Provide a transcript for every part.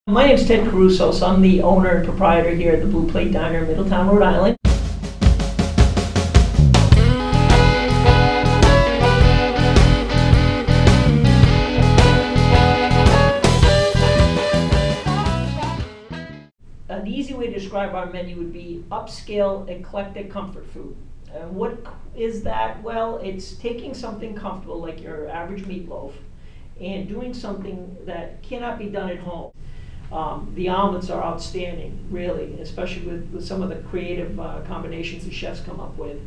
My name's Ted Caruso, so I'm the owner and proprietor here at the Blue Plate Diner in Middletown, Rhode Island. The easy way to describe our menu would be upscale, eclectic comfort food. And what is that? Well, it's taking something comfortable like your average meatloaf and doing something that cannot be done at home. The omelets are outstanding, really, especially with some of the creative combinations the chefs come up with.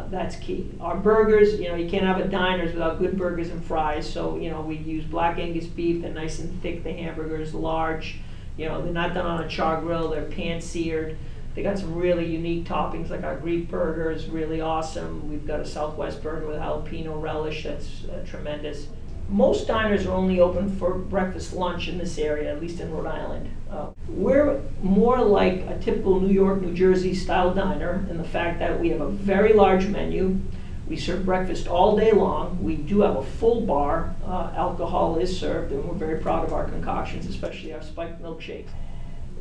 That's key. Our burgers, you can't have a diners without good burgers and fries. So, we use black Angus beef. They're nice and thick, the hamburgers, large. They're not done on a char grill. They're pan-seared. They got some really unique toppings, like our Greek burger is really awesome. We've got a Southwest burger with jalapeno relish that's tremendous. Most diners are only open for breakfast, lunch in this area, at least in Rhode Island. We're more like a typical New York, New Jersey style diner in the fact that we have a very large menu. We serve breakfast all day long. We do have a full bar. Alcohol is served, and we're very proud of our concoctions, especially our spiked milkshakes.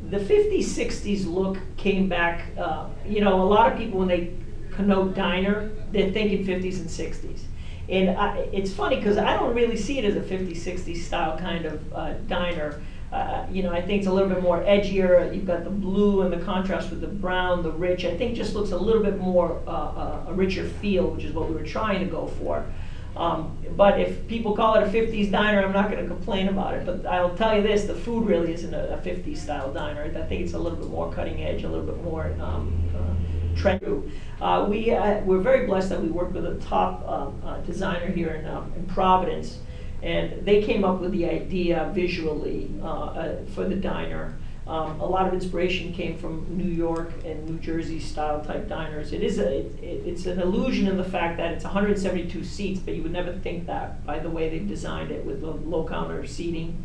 The 50s, 60s look came back. A lot of people, when they connote diner, they're thinking 50s and 60s. And it's funny because I don't really see it as a 50s, 60s style kind of diner. I think it's a little bit more edgier. You've got the blue and the contrast with the brown, the rich. I think just looks a little bit more a richer feel, which is what we were trying to go for. But if people call it a 50s diner, I'm not going to complain about it. But I'll tell you this, the food really isn't a 50s style diner. I think it's a little bit more cutting edge, a little bit more trendy. We're very blessed that we work with a top designer here in Providence. And they came up with the idea visually for the diner. A lot of inspiration came from New York and New Jersey style type diners. It's an illusion in the fact that it's 172 seats, but you would never think that by the way they've designed it with the low counter seating,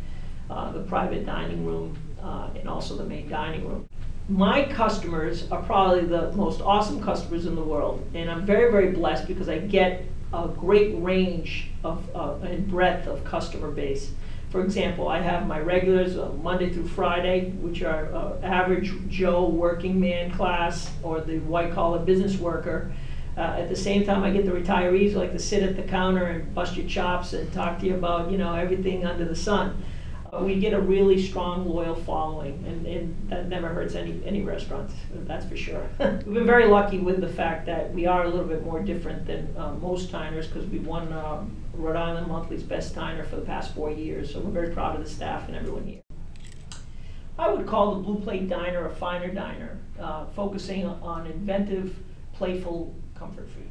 the private dining room, and also the main dining room. My customers are probably the most awesome customers in the world, and I'm very, very blessed because I get a great range and breadth of customer base. For example, I have my regulars Monday through Friday, which are average Joe working man class or the white collar business worker. At the same time, I get the retirees who like to sit at the counter and bust your chops and talk to you about everything under the sun. We get a really strong, loyal following, and that never hurts any restaurants, that's for sure. We've been very lucky with the fact that we are a little bit more different than most diners because we've won Rhode Island Monthly's Best Diner for the past 4 years, so we're very proud of the staff and everyone here. I would call the Blue Plate Diner a finer diner, focusing on inventive, playful comfort food.